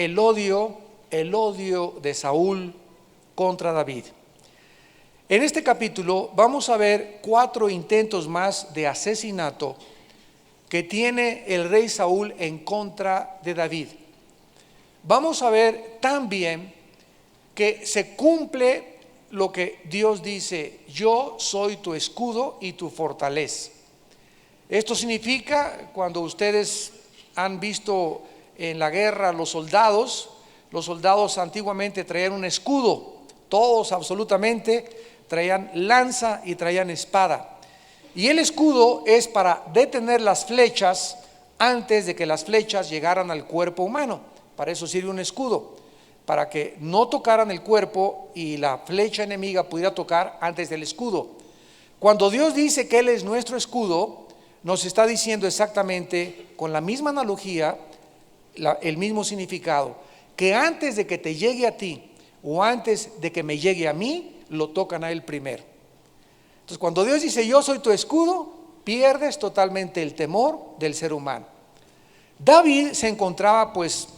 el odio de Saúl contra David. En este capítulo vamos a ver 4 intentos más de asesinato que tiene el rey Saúl en contra de David. Vamos a ver también que se cumple lo que Dios dice: yo soy tu escudo y tu fortaleza. Esto significa, cuando ustedes han visto en la guerra los soldados antiguamente traían un escudo, todos absolutamente traían lanza y traían espada. Y el escudo es para detener las flechas antes de que las flechas llegaran al cuerpo humano. Para eso sirve un escudo, para que no tocaran el cuerpo y la flecha enemiga pudiera tocar antes del escudo. Cuando Dios dice que Él es nuestro escudo, nos está diciendo exactamente, con la misma analogía, el mismo significado, que antes de que te llegue a ti o antes de que me llegue a mí, lo tocan a Él primero. Entonces, cuando Dios dice yo soy tu escudo, pierdes totalmente el temor del ser humano. David se encontraba, pues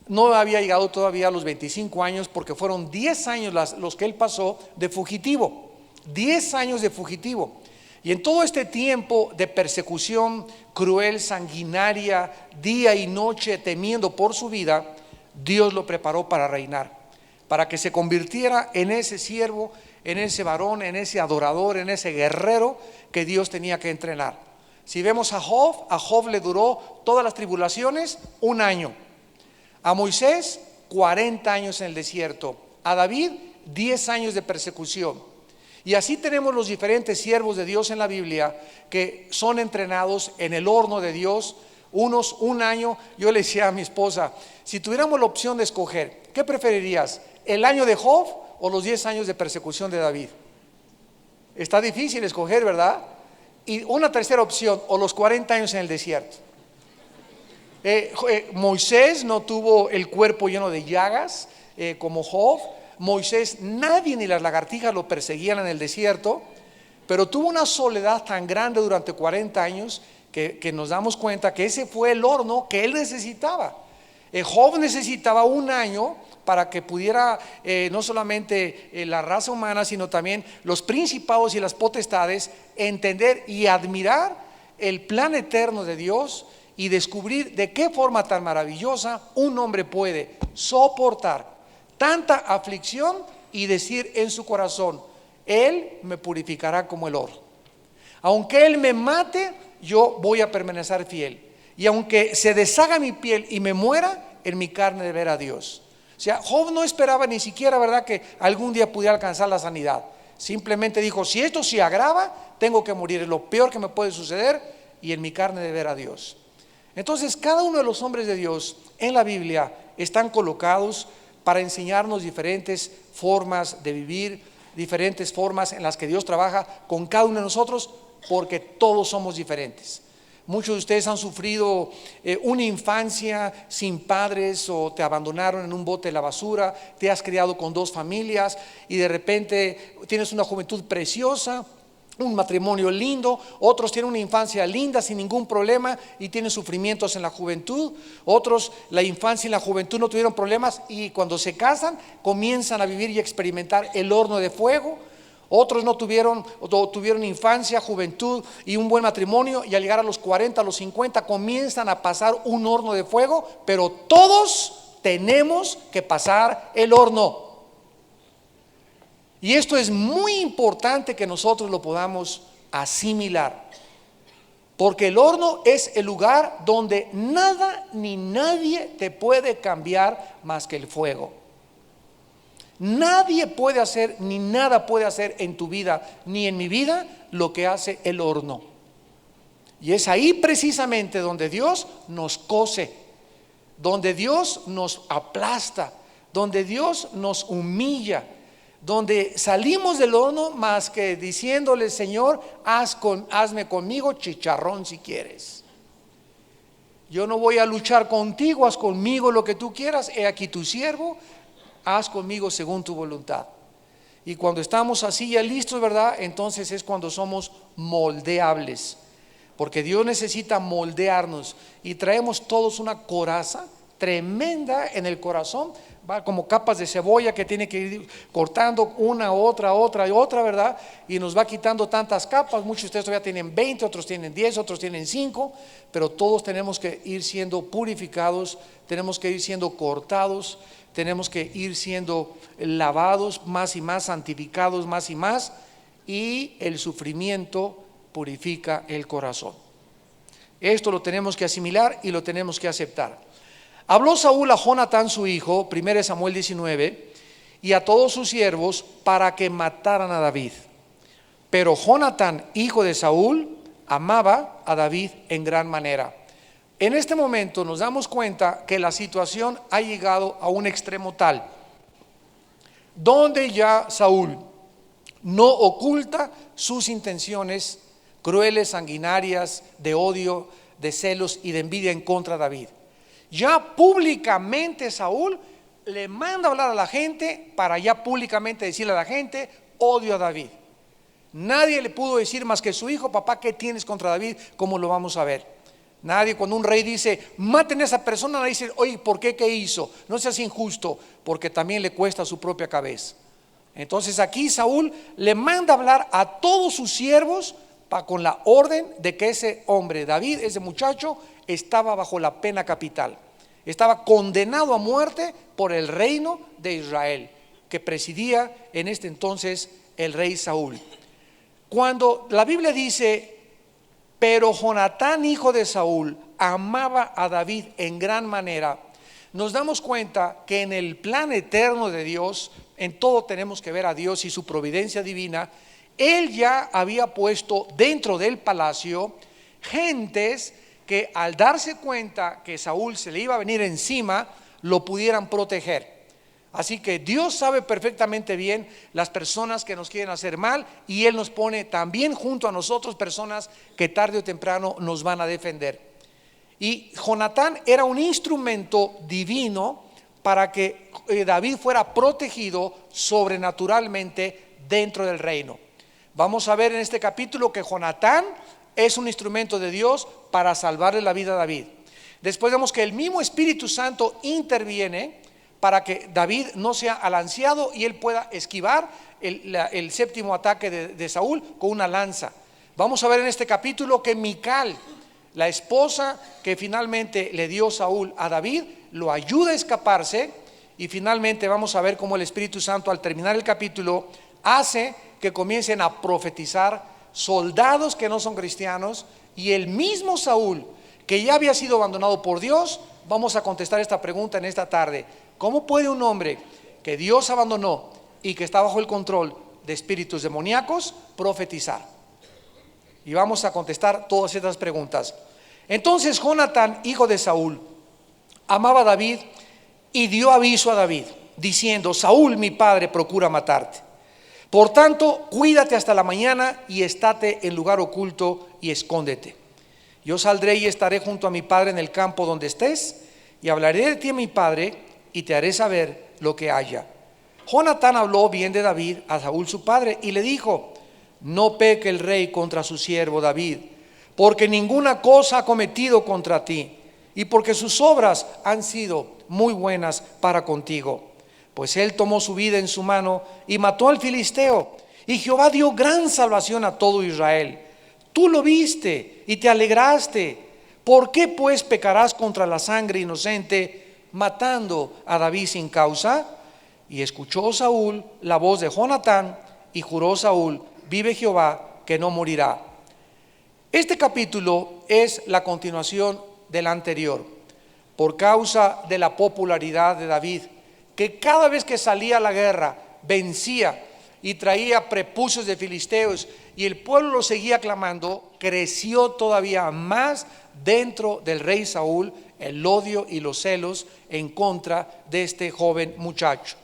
no había llegado todavía a los 25 años, porque fueron 10 años los que él pasó de fugitivo, 10 años de fugitivo. Y en todo este tiempo de persecución cruel, sanguinaria, día y noche, temiendo por su vida, Dios lo preparó para reinar, para que se convirtiera en ese siervo, en ese varón, en ese adorador, en ese guerrero que Dios tenía que entrenar. Si vemos a Job le duró todas las tribulaciones 1 año. A Moisés 40 años en el desierto. A David 10 años de persecución. Y así tenemos los diferentes siervos de Dios en la Biblia que son entrenados en el horno de Dios. Unos 1 año. Yo le decía a mi esposa, si tuviéramos la opción de escoger, ¿qué preferirías? ¿El año de Job o los 10 años de persecución de David? Está difícil escoger, ¿verdad? Y una tercera opción, o los 40 años en el desierto. Moisés no tuvo el cuerpo lleno de llagas como Job. Moisés, nadie ni las lagartijas lo perseguían en el desierto, pero tuvo una soledad tan grande durante 40 años que nos damos cuenta que ese fue el horno que él necesitaba. Job necesitaba 1 año para que pudiera no solamente la raza humana, sino también los principados y las potestades entender y admirar el plan eterno de Dios y descubrir de qué forma tan maravillosa un hombre puede soportar tanta aflicción y decir en su corazón: Él me purificará como el oro. Aunque Él me mate, yo voy a permanecer fiel. Y aunque se deshaga mi piel y me muera, en mi carne de ver a Dios. O sea, Job no esperaba ni siquiera, ¿verdad?, que algún día pudiera alcanzar la sanidad. Simplemente dijo: si esto se agrava, tengo que morir, es lo peor que me puede suceder, y en mi carne de ver a Dios. Entonces, cada uno de los hombres de Dios en la Biblia están colocados para enseñarnos diferentes formas de vivir, diferentes formas en las que Dios trabaja con cada uno de nosotros, porque todos somos diferentes. Muchos de ustedes han sufrido una infancia sin padres, o te abandonaron en un bote de la basura, te has criado con 2 familias y de repente tienes una juventud preciosa, un matrimonio lindo. Otros tienen una infancia linda sin ningún problema y tienen sufrimientos en la juventud. Otros, la infancia y la juventud no tuvieron problemas y cuando se casan comienzan a vivir y experimentar el horno de fuego. Otros no tuvieron, o tuvieron infancia, juventud y un buen matrimonio, y al llegar a los 40, a los 50 comienzan a pasar un horno de fuego. Pero todos tenemos que pasar el horno. Y esto es muy importante que nosotros lo podamos asimilar, porque el horno es el lugar donde nada ni nadie te puede cambiar más que el fuego. Nadie puede hacer, ni nada puede hacer en tu vida, ni en mi vida, lo que hace el horno. Y es ahí precisamente donde Dios nos cose, donde Dios nos aplasta, donde Dios nos humilla, donde salimos del horno más que diciéndole: Señor, hazme conmigo chicharrón si quieres. Yo no voy a luchar contigo, haz conmigo lo que tú quieras, he aquí tu siervo, haz conmigo según tu voluntad. Y cuando estamos así ya listos, ¿verdad?, entonces es cuando somos moldeables, porque Dios necesita moldearnos. Y traemos todos una coraza tremenda en el corazón, va como capas de cebolla que tiene que ir cortando una, otra, otra y otra, ¿verdad? Y nos va quitando tantas capas. Muchos de ustedes todavía tienen 20, otros tienen 10, otros tienen 5, pero todos tenemos que ir siendo purificados, tenemos que ir siendo cortados, tenemos que ir siendo lavados más y más, santificados más y más, y el sufrimiento purifica el corazón. Esto lo tenemos que asimilar y lo tenemos que aceptar. Habló Saúl a Jonatán su hijo, 1 Samuel 19, y a todos sus siervos para que mataran a David. Pero Jonatán, hijo de Saúl, amaba a David en gran manera. En este momento nos damos cuenta que la situación ha llegado a un extremo tal, donde ya Saúl no oculta sus intenciones crueles, sanguinarias, de odio, de celos y de envidia en contra de David. Ya públicamente Saúl le manda a hablar a la gente para ya públicamente decirle a la gente: odio a David. Nadie le pudo decir más que su hijo: papá, ¿qué tienes contra David? Como lo vamos a ver. Nadie, cuando un rey dice maten a esa persona, le dice: oye, ¿por qué? ¿Qué hizo? No seas injusto, porque también le cuesta su propia cabeza. Entonces aquí Saúl le manda a hablar a todos sus siervos con la orden de que ese hombre, David, ese muchacho, estaba bajo la pena capital. Estaba condenado a muerte por el reino de Israel, que presidía en este entonces el rey Saúl. Cuando la Biblia dice: pero Jonatán, hijo de Saúl, amaba a David en gran manera, nos damos cuenta que en el plan eterno de Dios, en todo tenemos que ver a Dios y su providencia divina. Él ya había puesto dentro del palacio gentes que, al darse cuenta que Saúl se le iba a venir encima, lo pudieran proteger. Así que Dios sabe perfectamente bien las personas que nos quieren hacer mal, y Él nos pone también junto a nosotros personas que tarde o temprano nos van a defender. Y Jonatán era un instrumento divino para que David fuera protegido sobrenaturalmente dentro del reino. Vamos a ver en este capítulo que Jonatán es un instrumento de Dios para salvarle la vida a David. Después vemos que el mismo Espíritu Santo interviene para que David no sea alanceado y él pueda esquivar el séptimo ataque de Saúl con una lanza. Vamos a ver en este capítulo que Mical, la esposa que finalmente le dio Saúl a David, lo ayuda a escaparse. Y finalmente vamos a ver cómo el Espíritu Santo, al terminar el capítulo, hace que comiencen a profetizar soldados que no son cristianos, y el mismo Saúl, que ya había sido abandonado por Dios. Vamos a contestar esta pregunta en esta tarde: ¿cómo puede un hombre que Dios abandonó y que está bajo el control de espíritus demoníacos profetizar? Y vamos a contestar todas estas preguntas. Entonces Jonatán, hijo de Saúl, amaba a David y dio aviso a David, diciendo: Saúl, mi padre, procura matarte. Por tanto, cuídate hasta la mañana y estate en lugar oculto y escóndete. Yo saldré y estaré junto a mi padre en el campo donde estés, y hablaré de ti a mi padre y te haré saber lo que haya. Jonatán habló bien de David a Saúl su padre y le dijo: no peque el rey contra su siervo David, porque ninguna cosa ha cometido contra ti, y porque sus obras han sido muy buenas para contigo. Pues él tomó su vida en su mano y mató al filisteo, y Jehová dio gran salvación a todo Israel. Tú lo viste y te alegraste. ¿Por qué pues pecarás contra la sangre inocente, matando a David sin causa? Y escuchó Saúl la voz de Jonatán, y juró Saúl: vive Jehová, que no morirá. Este capítulo es la continuación del anterior, por causa de la popularidad de David, que cada vez que salía a la guerra vencía y traía prepucios de filisteos, y el pueblo lo seguía aclamando. Creció todavía más dentro del rey Saúl el odio y los celos en contra de este joven muchacho.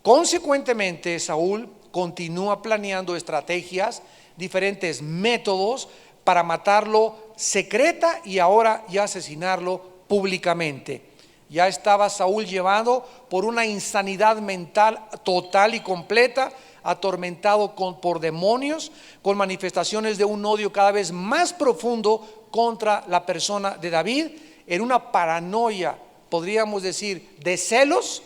Consecuentemente, Saúl continúa planeando estrategias, diferentes métodos para matarlo secreta y ahora ya asesinarlo públicamente. Ya estaba Saúl llevado por una insanidad mental total y completa, atormentado por demonios, con manifestaciones de un odio cada vez más profundo contra la persona de David, en una paranoia podríamos decir, de celos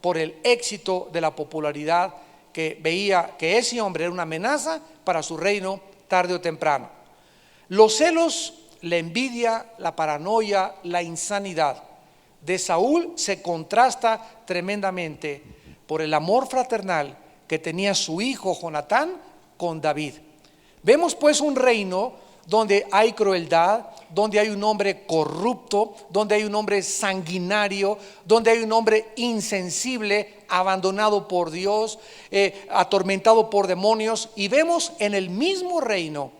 por el éxito de la popularidad, que veía que ese hombre era una amenaza para su reino tarde o temprano. Los celos, la envidia, la paranoia, la insanidad de Saúl se contrasta tremendamente por el amor fraternal que tenía su hijo Jonatán con David. Vemos pues un reino donde hay crueldad, donde hay un hombre corrupto, donde hay un hombre sanguinario, donde hay un hombre insensible, abandonado por Dios, atormentado por demonios. Y vemos en el mismo reino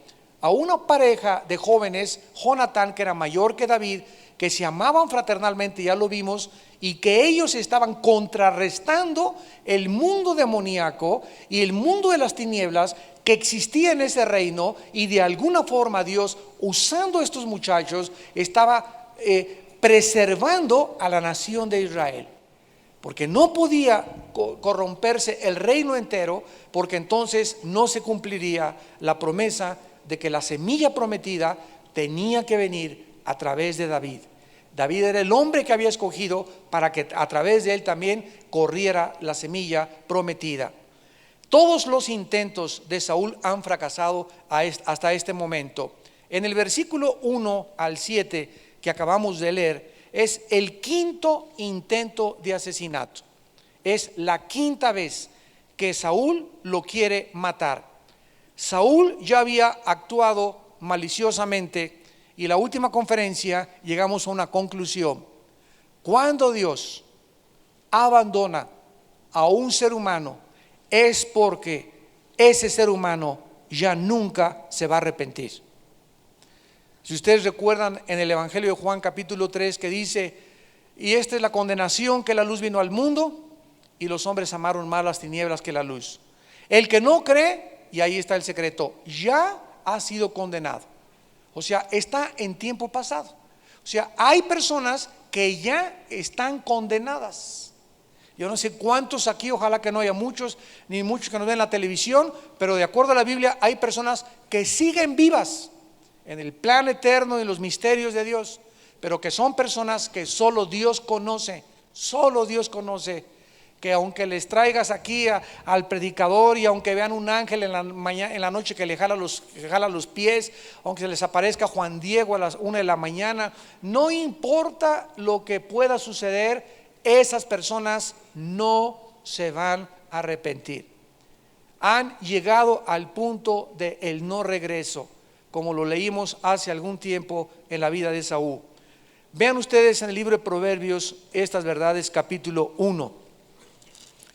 a una pareja de jóvenes, Jonatán, que era mayor que David, que se amaban fraternalmente, ya lo vimos, y que ellos estaban contrarrestando el mundo demoníaco y el mundo de las tinieblas que existía en ese reino. Y de alguna forma Dios, usando a estos muchachos, estaba preservando a la nación de Israel, porque no podía corromperse el reino entero, porque entonces no se cumpliría la promesa de que la semilla prometida tenía que venir a través de David. David era el hombre que había escogido para que a través de él también corriera la semilla prometida. Todos los intentos de Saúl han fracasado hasta este momento. En el versículo 1 al 7 que acabamos de leer, es el quinto intento de asesinato. Es la quinta vez que Saúl lo quiere matar. Saúl ya había actuado maliciosamente, y la última conferencia llegamos a una conclusión. Cuando Dios abandona a un ser humano, es porque ese ser humano ya nunca se va a arrepentir. Si ustedes recuerdan en el Evangelio de Juan capítulo 3, que dice: y esta es la condenación, que la luz vino al mundo y los hombres amaron más las tinieblas que la luz. El que no cree, y ahí está el secreto, ya ha sido condenado. O sea, está en tiempo pasado. O sea, hay personas que ya están condenadas. Yo no sé cuántos aquí, ojalá que no haya muchos, ni muchos que nos ven en la televisión, pero de acuerdo a la Biblia hay personas que siguen vivas en el plan eterno y en los misterios de Dios, pero que son personas que solo Dios conoce, que aunque les traigas aquí al predicador, y aunque vean un ángel en la noche que le jala los pies, aunque se les aparezca Juan Diego a las 1 de la mañana, no importa lo que pueda suceder, esas personas no se van a arrepentir. Han llegado al punto del no regreso, como lo leímos hace algún tiempo en la vida de Saúl. Vean ustedes en el libro de Proverbios estas verdades, capítulo 1.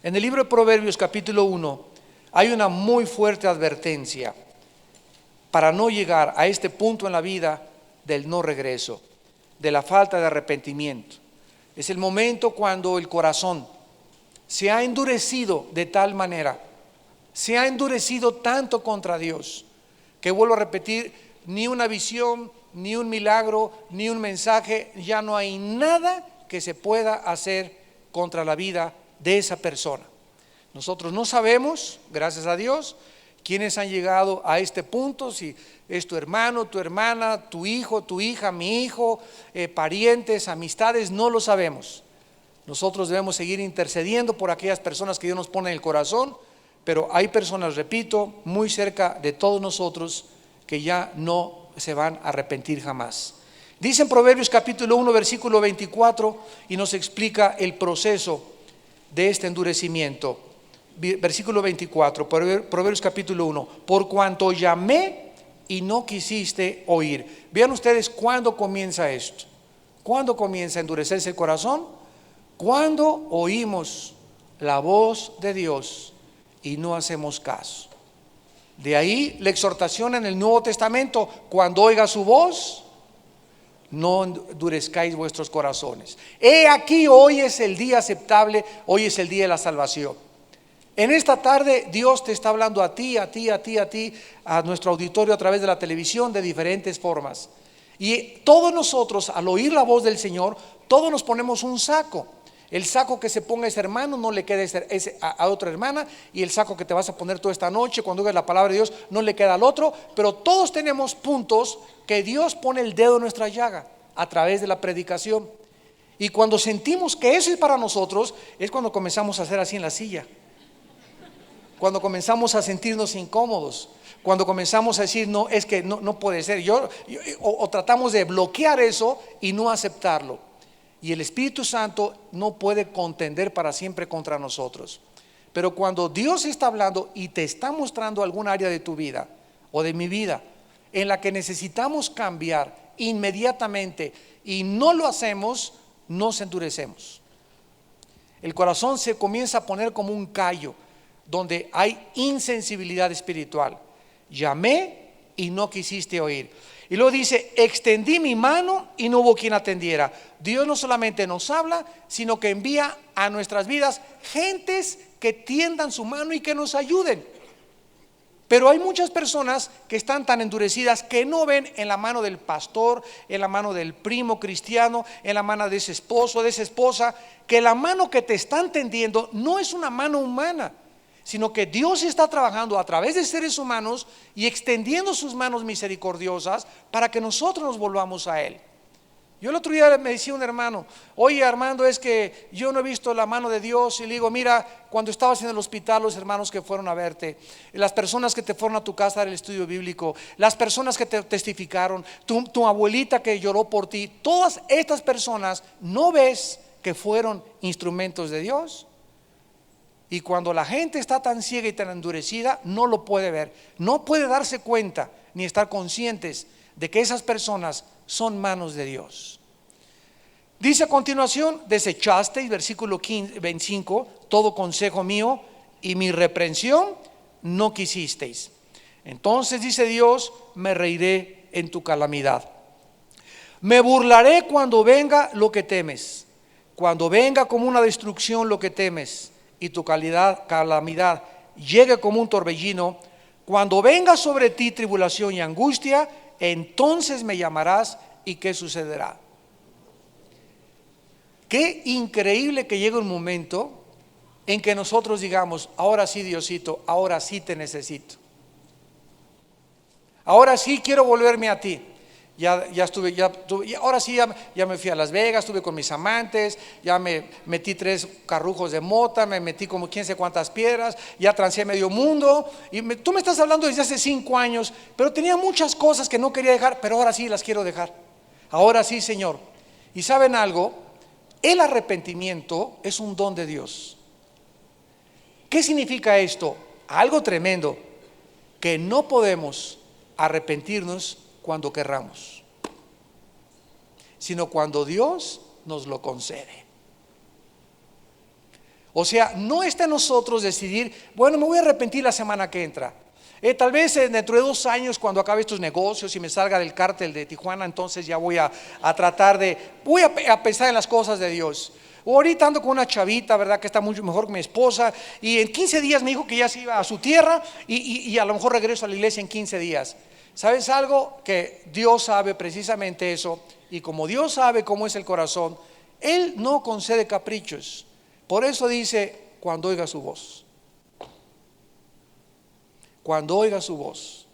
En el libro de Proverbios capítulo 1 hay una muy fuerte advertencia para no llegar a este punto en la vida del no regreso, de la falta de arrepentimiento. Es el momento cuando el corazón se ha endurecido de tal manera, se ha endurecido tanto contra Dios, que vuelvo a repetir, ni una visión, ni un milagro, ni un mensaje, ya no hay nada que se pueda hacer contra la vida de esa persona. Nosotros no sabemos, gracias a Dios, quiénes han llegado a este punto, si es tu hermano, tu hermana, tu hijo, tu hija, mi hijo, parientes, amistades, no lo sabemos. Nosotros debemos seguir intercediendo por aquellas personas que Dios nos pone en el corazón, pero hay personas, repito, muy cerca de todos nosotros que ya no se van a arrepentir jamás. Dice en Proverbios capítulo 1 versículo 24, y nos explica el proceso de este endurecimiento. Versículo 24, Proverbios capítulo 1: por cuanto llamé y no quisiste oír. Vean ustedes cuándo comienza esto. ¿Cuándo comienza a endurecerse el corazón? Cuando oímos la voz de Dios y no hacemos caso. De ahí la exhortación en el Nuevo Testamento: cuando oiga su voz, no endurezcáis vuestros corazones. He aquí, hoy es el día aceptable, hoy es el día de la salvación. En esta tarde Dios te está hablando a ti, a nuestro auditorio a través de la televisión, de diferentes formas. Y todos nosotros, al oír la voz del Señor, todos nos ponemos un saco. El saco que se ponga ese hermano no le queda a otra hermana, y el saco que te vas a poner toda esta noche cuando oigas la palabra de Dios no le queda al otro. Pero todos tenemos puntos que Dios pone el dedo en nuestra llaga a través de la predicación. Y cuando sentimos que eso es para nosotros, es cuando comenzamos a hacer así en la silla. Cuando comenzamos a sentirnos incómodos. Cuando comenzamos a decir, no, es que no puede ser. O tratamos de bloquear eso y no aceptarlo. Y el Espíritu Santo no puede contender para siempre contra nosotros. Pero cuando Dios está hablando y te está mostrando algún área de tu vida o de mi vida en la que necesitamos cambiar inmediatamente y no lo hacemos, nos endurecemos. El corazón se comienza a poner como un callo donde hay insensibilidad espiritual. Llamé y no quisiste oír. Y luego dice, extendí mi mano y no hubo quien atendiera. Dios no solamente nos habla, sino que envía a nuestras vidas gentes que tiendan su mano y que nos ayuden. Pero hay muchas personas que están tan endurecidas que no ven en la mano del pastor, en la mano del primo cristiano, en la mano de ese esposo, de esa esposa, que la mano que te están tendiendo no es una mano humana, sino que Dios está trabajando a través de seres humanos y extendiendo sus manos misericordiosas para que nosotros nos volvamos a Él. Yo el otro día me decía un hermano, oye Armando, es que yo no he visto la mano de Dios. Y le digo, mira, cuando estabas en el hospital, los hermanos que fueron a verte, las personas que te fueron a tu casa a dar el estudio bíblico, las personas que te testificaron, tu abuelita que lloró por ti, todas estas personas, ¿no ves que fueron instrumentos de Dios? Y cuando la gente está tan ciega y tan endurecida, no lo puede ver, no puede darse cuenta ni estar conscientes de que esas personas son manos de Dios. Dice a continuación, desechasteis, versículo 25, todo consejo mío y mi reprensión no quisisteis. Entonces dice Dios, me reiré en tu calamidad. Me burlaré cuando venga lo que temes, cuando venga como una destrucción lo que temes y tu calamidad llegue como un torbellino, cuando venga sobre ti tribulación y angustia, entonces me llamarás y ¿qué sucederá? Qué increíble que llegue un momento en que nosotros digamos, ahora sí Diosito, ahora sí te necesito. Ahora sí quiero volverme a ti. Ahora sí ya me fui a Las Vegas, estuve con mis amantes, ya me metí 3 carrujos de mota, me metí como quién sé cuántas piedras, ya trancé medio mundo. Y tú me estás hablando desde hace 5 años, pero tenía muchas cosas que no quería dejar, pero ahora sí las quiero dejar. Ahora sí, Señor. Y ¿saben algo? El arrepentimiento es un don de Dios. ¿Qué significa esto? Algo tremendo, que no podemos arrepentirnos cuando querramos, sino cuando Dios nos lo concede. O sea, no está en nosotros decidir, bueno, me voy a arrepentir la semana que entra. Tal vez dentro de 2 años, cuando acabe estos negocios y me salga del cártel de Tijuana, entonces ya voy a pensar en las cosas de Dios. O ahorita ando con una chavita, ¿verdad? Que está mucho mejor que mi esposa, y en 15 días me dijo que ya se iba a su tierra y a lo mejor regreso a la iglesia en 15 días. ¿Sabes algo? Que Dios sabe precisamente eso, y como Dios sabe cómo es el corazón, Él no concede caprichos. Por eso dice, cuando oiga su voz. Cuando oiga su voz.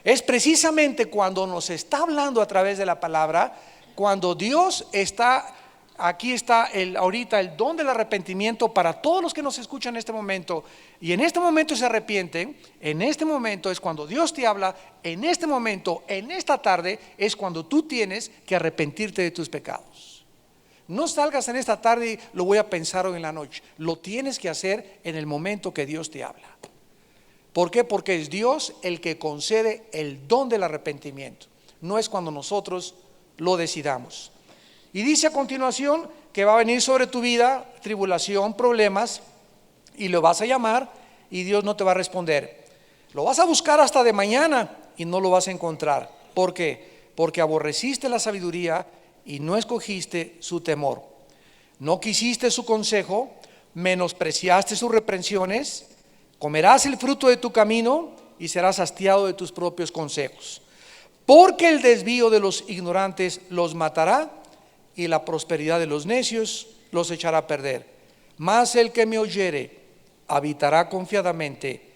Es precisamente cuando nos está hablando a través de la palabra, cuando Dios está, aquí está ahorita el don del arrepentimiento para todos los que nos escuchan en este momento, y en este momento se arrepienten. En este momento es cuando Dios te habla. En este momento, en esta tarde, es cuando tú tienes que arrepentirte de tus pecados. No salgas en esta tarde y lo voy a pensar hoy en la noche. Lo tienes que hacer en el momento que Dios te habla. ¿Por qué? Porque es Dios el que concede el don del arrepentimiento. No es cuando nosotros lo decidamos. Y dice a continuación que va a venir sobre tu vida tribulación, problemas, y lo vas a llamar y Dios no te va a responder. Lo vas a buscar hasta de mañana y no lo vas a encontrar. ¿Por qué? Porque aborreciste la sabiduría y no escogiste su temor. No quisiste su consejo, menospreciaste sus reprensiones. Comerás el fruto de tu camino y serás hastiado de tus propios consejos. Porque el desvío de los ignorantes los matará y la prosperidad de los necios los echará a perder. Mas el que me oyere habitará confiadamente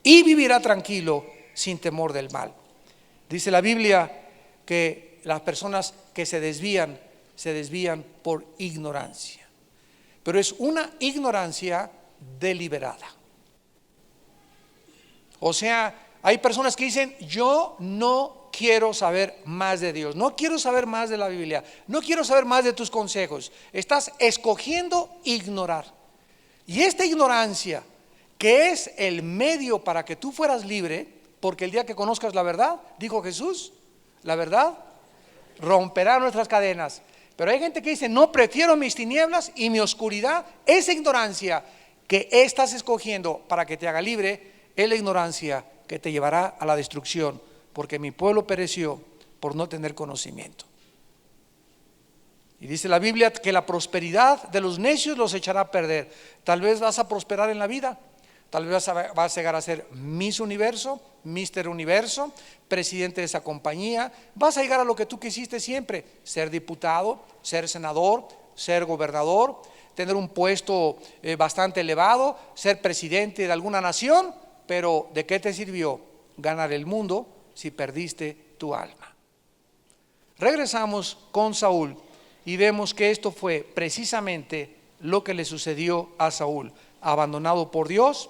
y vivirá tranquilo sin temor del mal. Dice la Biblia que las personas que se desvían se desvían por ignorancia. Pero es una ignorancia deliberada. O sea, hay personas que dicen: yo no quiero saber más de Dios, no quiero saber más de la Biblia, no quiero saber más de tus consejos. Estás escogiendo ignorar. Y esta ignorancia, que es el medio para que tú fueras libre, porque el día que conozcas la verdad, dijo Jesús, la verdad romperá nuestras cadenas. Pero hay gente que dice: no, prefiero mis tinieblas y mi oscuridad. Esa ignorancia que estás escogiendo para que te haga libre es la ignorancia que te llevará a la destrucción, porque mi pueblo pereció por no tener conocimiento. Y dice la Biblia que la prosperidad de los necios los echará a perder. Tal vez vas a prosperar en la vida, tal vez vas a llegar a ser Miss Universo, Mister Universo, presidente de esa compañía. Vas a llegar a lo que tú quisiste siempre: ser diputado, ser senador, ser gobernador, tener un puesto bastante elevado, ser presidente de alguna nación. Pero ¿de qué te sirvió ganar el mundo si perdiste tu alma? Regresamos con Saúl y vemos que esto fue precisamente lo que le sucedió a Saúl, abandonado por Dios.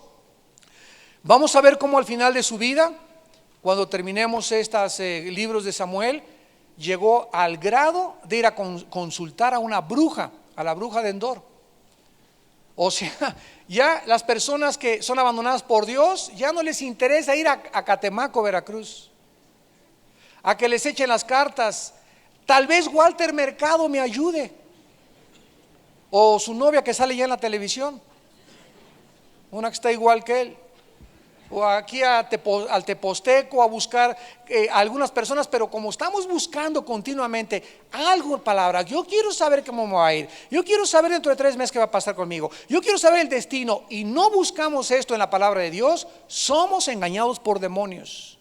Vamos a ver cómo al final de su vida, cuando terminemos estos libros de Samuel, llegó al grado de ir a consultar a una bruja, a la bruja de Endor. O sea, ya las personas que son abandonadas por Dios, ya no les interesa ir a Catemaco, Veracruz, a que les echen las cartas. Tal vez Walter Mercado me ayude, o su novia que sale ya en la televisión, una que está igual que él, o aquí al Teposteco a buscar algunas personas. Pero como estamos buscando continuamente algo, palabra, yo quiero saber cómo me va a ir, yo quiero saber dentro de 3 meses qué va a pasar conmigo, yo quiero saber el destino, y no buscamos esto en la palabra de Dios, somos engañados por demonios,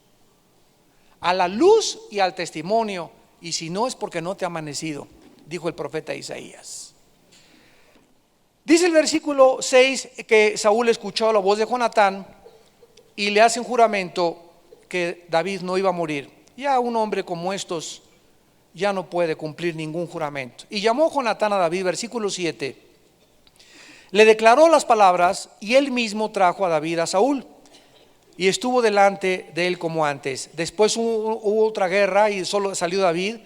a la luz y al testimonio. Y si no, es porque no te ha amanecido, dijo el profeta Isaías. Dice el versículo 6 que Saúl escuchó la voz de Jonatán y le hacen juramento que David no iba a morir. Ya un hombre como estos ya no puede cumplir ningún juramento. Y llamó Jonatán a David, versículo 7. Le declaró las palabras y él mismo trajo a David a Saúl y estuvo delante de él como antes. Después hubo otra guerra y solo salió David,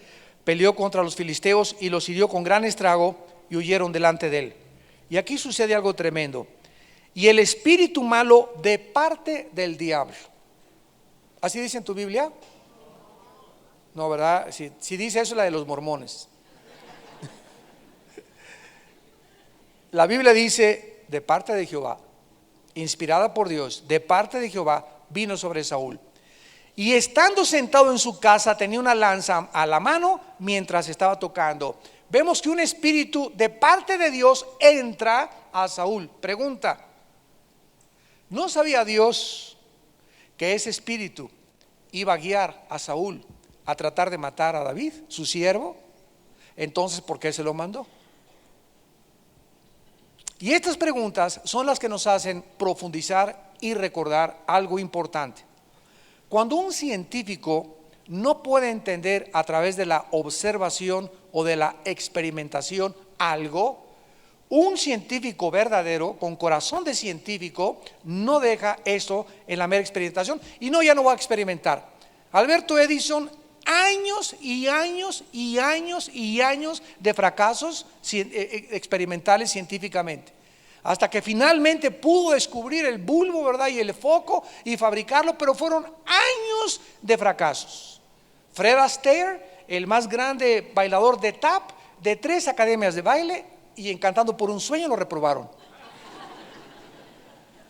peleó contra los filisteos y los hirió con gran estrago y huyeron delante de él. Y aquí sucede algo tremendo. Y el espíritu malo de parte del diablo. ¿Así dice en tu Biblia? No, ¿verdad? Si dice eso, la de los mormones. La Biblia dice: de parte de Jehová, inspirada por Dios, de parte de Jehová vino sobre Saúl. Y estando sentado en su casa, tenía una lanza a la mano mientras estaba tocando. Vemos que un espíritu de parte de Dios entra a Saúl. Pregunta: ¿no sabía Dios que ese espíritu iba a guiar a Saúl a tratar de matar a David, su siervo? Entonces, ¿por qué se lo mandó? Y estas preguntas son las que nos hacen profundizar y recordar algo importante. Cuando un científico no puede entender a través de la observación o de la experimentación algo, un científico verdadero, con corazón de científico, no deja eso en la mera experimentación. Y no, ya no va a experimentar. Alberto Edison, años y años y años y años de fracasos experimentales científicamente, hasta que finalmente pudo descubrir el bulbo, ¿verdad?, y el foco y fabricarlo, pero fueron años de fracasos. Fred Astaire, el más grande bailador de tap, de 3 academias de baile, y en Cantando por un Sueño lo reprobaron.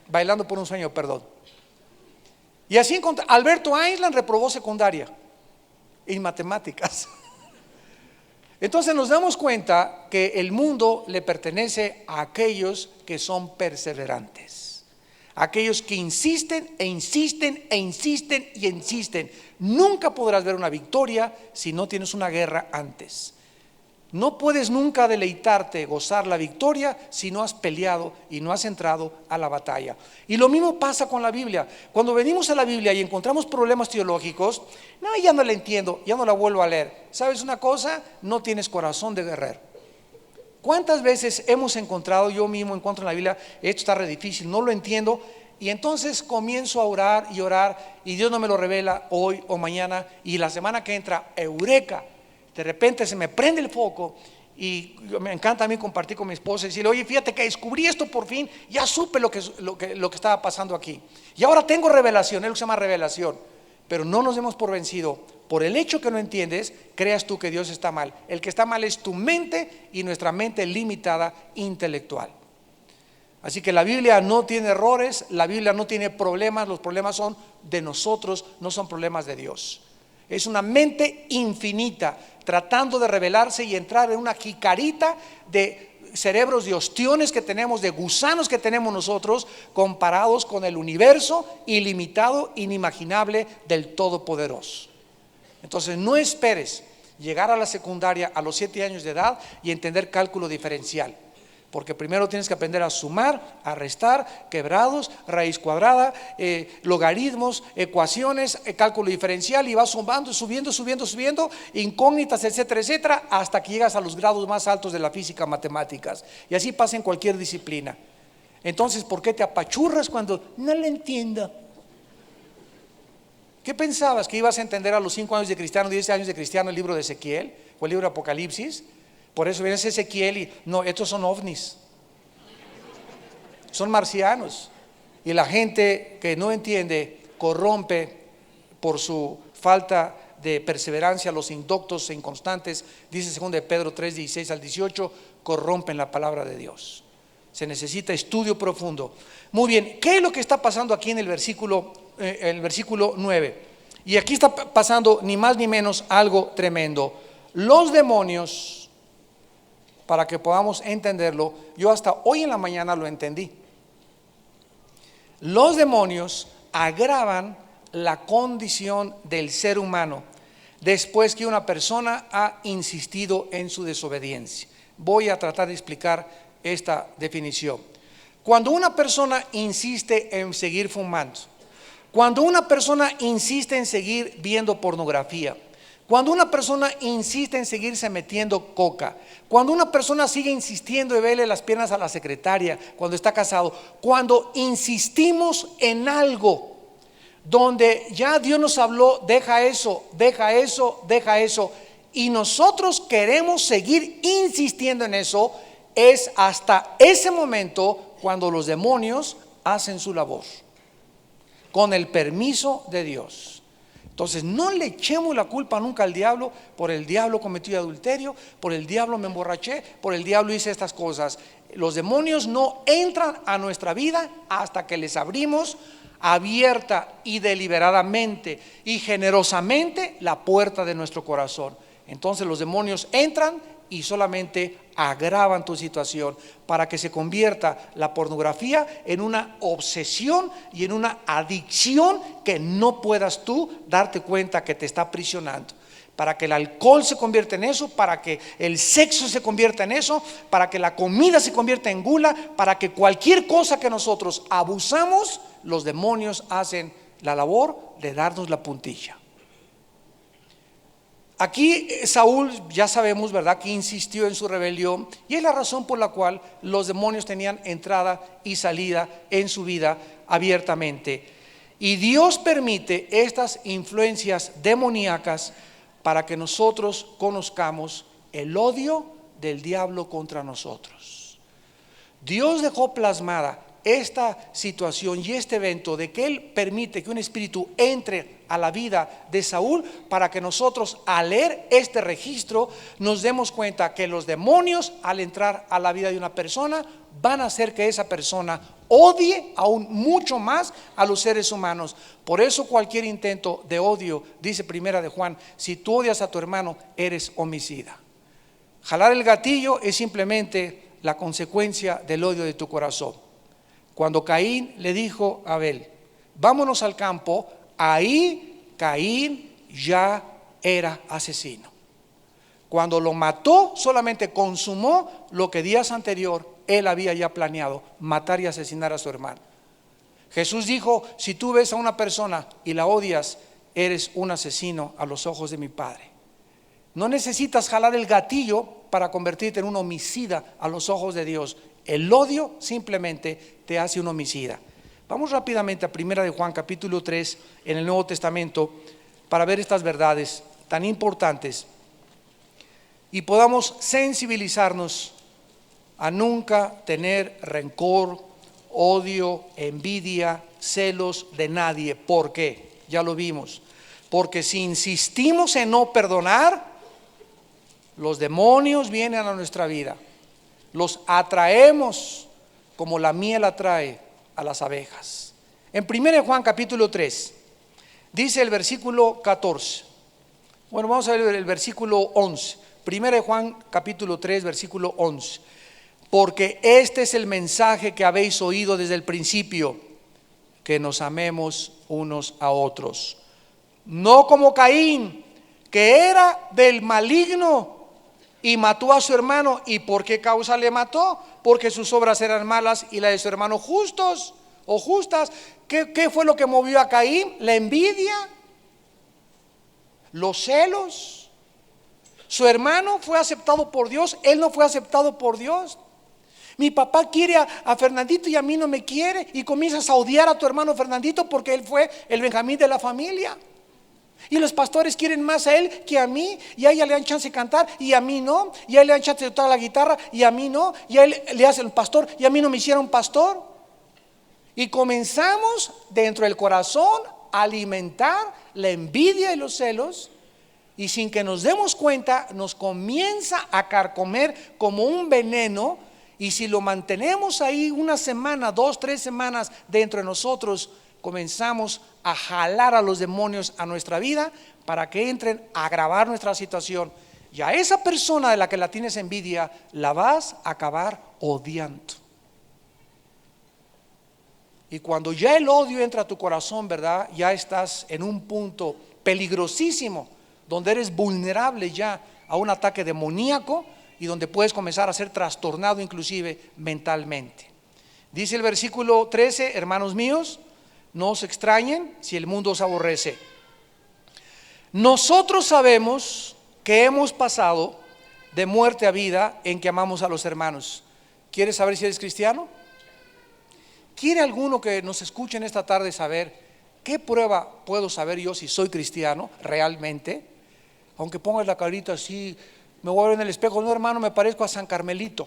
Bailando por un Sueño, perdón. Y así Alberto Einstein reprobó secundaria en matemáticas. Entonces nos damos cuenta que el mundo le pertenece a aquellos que son perseverantes, aquellos que insisten e insisten e insisten y insisten. Nunca podrás ver una victoria si no tienes una guerra antes. No puedes nunca deleitarte, gozar la victoria si no has peleado y no has entrado a la batalla. Y lo mismo pasa con la Biblia. Cuando venimos a la Biblia y encontramos problemas teológicos, no, ya no la entiendo, ya no la vuelvo a leer. ¿Sabes una cosa? No tienes corazón de guerrero. ¿Cuántas veces hemos encontrado, yo mismo encuentro en la Biblia, esto está re difícil, no lo entiendo, y entonces comienzo a orar y Dios no me lo revela hoy o mañana, y la semana que entra, eureka, de repente se me prende el foco, y me encanta a mí compartir con mi esposa y decirle: oye, fíjate que descubrí esto por fin, ya supe lo que estaba pasando aquí, y ahora tengo revelación, es lo que se llama revelación. Pero no nos demos por vencido. Por el hecho que no entiendes, creas tú que Dios está mal. El que está mal es tu mente y nuestra mente limitada intelectual. Así que la Biblia no tiene errores, la Biblia no tiene problemas, los problemas son de nosotros, no son problemas de Dios. Es una mente infinita tratando de revelarse y entrar en una jicarita de cerebros de ostiones que tenemos, de gusanos que tenemos nosotros, comparados con el universo ilimitado, inimaginable del Todopoderoso. Entonces no esperes llegar a la secundaria a los 7 años de edad y entender cálculo diferencial, porque primero tienes que aprender a sumar, a restar, quebrados, raíz cuadrada, logaritmos, ecuaciones, cálculo diferencial, y vas sumando, subiendo, incógnitas, etcétera, etcétera, hasta que llegas a los grados más altos de la física, matemáticas, y así pasa en cualquier disciplina. Entonces, ¿por qué te apachurras cuando no le entiendo? ¿Qué pensabas? ¿Que ibas a entender a los 5 años de cristiano, 10 años de cristiano el libro de Ezequiel o el libro de Apocalipsis? Por eso vienes a Ezequiel y no, estos son ovnis, son marcianos. Y la gente que no entiende corrompe por su falta de perseverancia. Los indoctos e inconstantes, dice 2 de Pedro 3, 16 al 18, corrompen la palabra de Dios. Se necesita estudio profundo. Muy bien, ¿qué es lo que está pasando aquí en el versículo 9? Y aquí está pasando ni más ni menos algo tremendo. Los demonios, para que podamos entenderlo, yo hasta hoy en la mañana lo entendí. Los demonios agravan la condición del ser humano después que una persona ha insistido en su desobediencia. Voy a tratar de explicar esta definición. Cuando una persona insiste en seguir fumando, cuando una persona insiste en seguir viendo pornografía, cuando una persona insiste en seguirse metiendo coca, cuando una persona sigue insistiendo en verle las piernas a la secretaria cuando está casado, cuando insistimos en algo donde ya Dios nos habló, deja eso, y nosotros queremos seguir insistiendo en eso, es hasta ese momento cuando los demonios hacen su labor, con el permiso de Dios. Entonces no le echemos la culpa nunca al diablo. Por el diablo cometí adulterio, por el diablo me emborraché, por el diablo hice estas cosas. Los demonios no entran a nuestra vida hasta que les abrimos abierta y deliberadamente y generosamente la puerta de nuestro corazón. Entonces los demonios entran y solamente agravan tu situación para que se convierta la pornografía en una obsesión y en una adicción que no puedas tú darte cuenta que te está aprisionando. Para que el alcohol se convierta en eso, para que el sexo se convierta en eso, para que la comida se convierta en gula, para que cualquier cosa que nosotros abusamos, los demonios hacen la labor de darnos la puntilla. Aquí Saúl, ya sabemos, ¿verdad?, que insistió en su rebelión, y es la razón por la cual los demonios tenían entrada y salida en su vida abiertamente. Y Dios permite estas influencias demoníacas para que nosotros conozcamos el odio del diablo contra nosotros. Dios dejó plasmada esta situación y este evento de que Él permite que un espíritu entre a la vida de Saúl para que nosotros, al leer este registro, nos demos cuenta que los demonios, al entrar a la vida de una persona, van a hacer que esa persona odie aún mucho más a los seres humanos. Por eso cualquier intento de odio, dice Primera de Juan, si tú odias a tu hermano, eres homicida. Jalar el gatillo es simplemente la consecuencia del odio de tu corazón. Cuando Caín le dijo a Abel, vámonos al campo, ahí Caín ya era asesino. Cuando lo mató, solamente consumó lo que días anterior él había ya planeado: matar y asesinar a su hermano. Jesús dijo: si tú ves a una persona y la odias, eres un asesino a los ojos de mi Padre. No necesitas jalar el gatillo para convertirte en un homicida a los ojos de Dios. El odio simplemente te hace un homicida. Vamos rápidamente a Primera de Juan capítulo 3 en el Nuevo Testamento para ver estas verdades tan importantes y podamos sensibilizarnos a nunca tener rencor, odio, envidia, celos de nadie. ¿Por qué? Ya lo vimos. Porque si insistimos en no perdonar, los demonios vienen a nuestra vida. Los atraemos como la miel atrae a las abejas. En 1 Juan capítulo 3 dice el versículo 14. Bueno, vamos a ver el versículo 11. 1 Juan capítulo 3 versículo 11. Porque este es el mensaje que habéis oído desde el principio, que nos amemos unos a otros. No como Caín, que era del maligno y mató a su hermano. ¿Y por qué causa le mató? Porque sus obras eran malas y las de su hermano justos o justas. ¿Qué fue lo que movió a Caín? La envidia, los celos. Su hermano fue aceptado por Dios, él no fue aceptado por Dios. Mi papá quiere a Fernandito y a mí no me quiere, y comienzas a odiar a tu hermano Fernandito porque él fue el Benjamín de la familia. Y los pastores quieren más a él que a mí, y a ella le dan chance de cantar y a mí no, y a él le dan chance de tocar la guitarra y a mí no, y a él le hacen pastor y a mí no me hicieron pastor. Y comenzamos dentro del corazón a alimentar la envidia y los celos, y sin que nos demos cuenta nos comienza a carcomer como un veneno. Y si lo mantenemos ahí una semana, 2, 3 semanas dentro de nosotros, comenzamos a jalar a los demonios a nuestra vida para que entren a agravar nuestra situación. Y a esa persona de la que la tienes envidia, la vas a acabar odiando. Y cuando ya el odio entra a tu corazón, ¿verdad? Ya estás en un punto peligrosísimo, donde eres vulnerable ya a un ataque demoníaco y donde puedes comenzar a ser trastornado inclusive mentalmente. Dice el versículo 13: hermanos míos, no os extrañen si el mundo os aborrece. Nosotros sabemos que hemos pasado de muerte a vida en que amamos a los hermanos. ¿Quieres saber si eres cristiano? ¿Quiere alguno que nos escuche en esta tarde saber qué prueba puedo saber yo si soy cristiano realmente? Aunque pongas la carita así, me voy a ver en el espejo: no, hermano, me parezco a San Carmelito.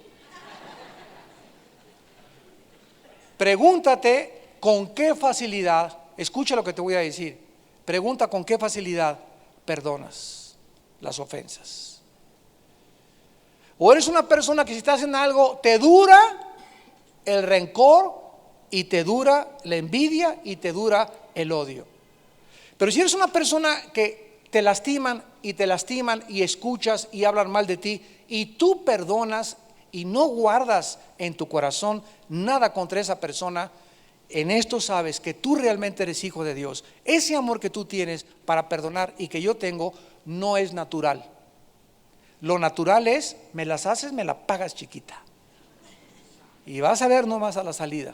Pregúntate con qué facilidad, escucha lo que te voy a decir, pregunta con qué facilidad perdonas las ofensas. O eres una persona que si estás en algo te dura el rencor y te dura la envidia y te dura el odio. Pero si eres una persona que te lastiman y escuchas y hablan mal de ti y tú perdonas y no guardas en tu corazón nada contra esa persona, en esto sabes que tú realmente eres hijo de Dios. Ese amor que tú tienes para perdonar y que yo tengo no es natural. Lo natural es: me las haces, me la pagas, chiquita, y vas a ver nomás a la salida.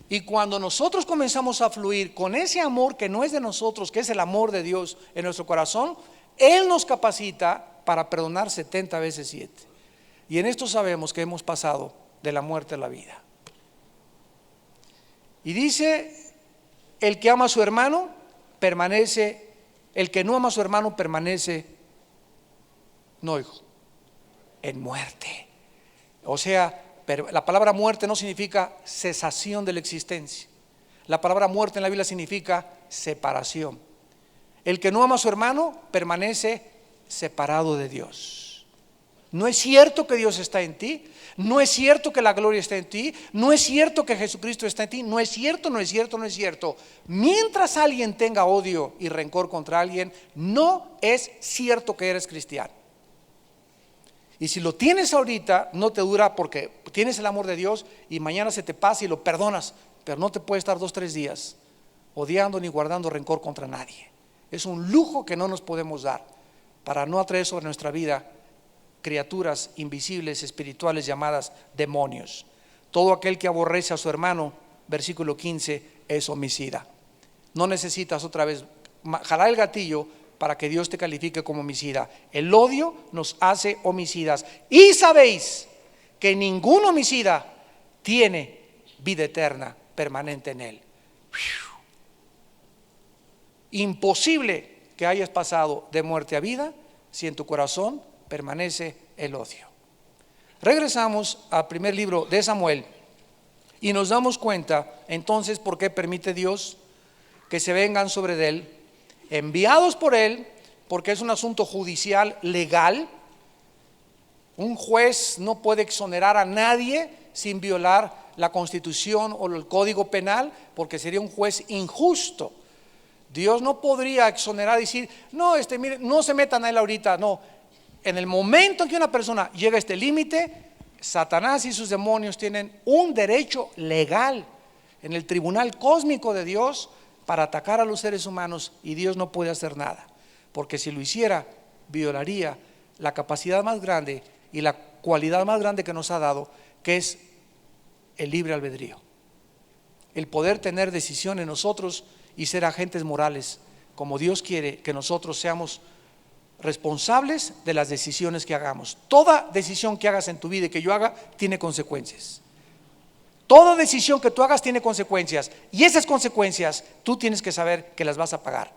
Y cuando nosotros comenzamos a fluir con ese amor que no es de nosotros, que es el amor de Dios en nuestro corazón, Él nos capacita para perdonar 70 veces 7. Y en esto sabemos que hemos pasado de la muerte a la vida. Y dice: el que ama a su hermano permanece, el que no ama a su hermano permanece, no, hijo, en muerte. O sea, la palabra muerte no significa cesación de la existencia. La palabra muerte en la Biblia significa separación. El que no ama a su hermano permanece separado de Dios. No es cierto que Dios está en ti. No es cierto que la gloria está en ti. No es cierto que Jesucristo está en ti. No es cierto, no es cierto, no es cierto. Mientras alguien tenga odio y rencor contra alguien, no es cierto que eres cristiano. Y si lo tienes ahorita, no te dura, porque tienes el amor de Dios y mañana se te pasa y lo perdonas, pero no te puedes estar 2, 3 días odiando ni guardando rencor contra nadie. Es un lujo que no nos podemos dar, para no atraer sobre nuestra vida criaturas invisibles, espirituales, llamadas demonios. Todo aquel que aborrece a su hermano, versículo 15, es homicida. No necesitas otra vez jalar el gatillo para que Dios te califique como homicida. El odio nos hace homicidas. Y sabéis que ningún homicida tiene vida eterna permanente en él. Imposible que hayas pasado de muerte a vida si en tu corazón permanece el odio. Regresamos al primer libro de Samuel y nos damos cuenta entonces por qué permite Dios que se vengan sobre él, enviados por él, porque es un asunto judicial legal. Un juez no puede exonerar a nadie sin violar la Constitución o el Código Penal, porque sería un juez injusto. Dios no podría exonerar y decir, no, mire, no se metan a él ahorita. No, en el momento en que una persona llega a este límite, Satanás y sus demonios tienen un derecho legal en el tribunal cósmico de Dios para atacar a los seres humanos, y Dios no puede hacer nada, porque si lo hiciera, violaría la capacidad más grande y la cualidad más grande que nos ha dado, que es el libre albedrío, el poder tener decisión en nosotros y ser agentes morales, como Dios quiere que nosotros seamos responsables de las decisiones que hagamos. Toda decisión que hagas en tu vida y que yo haga tiene consecuencias. Toda decisión que tú hagas tiene consecuencias, y esas consecuencias tú tienes que saber que las vas a pagar.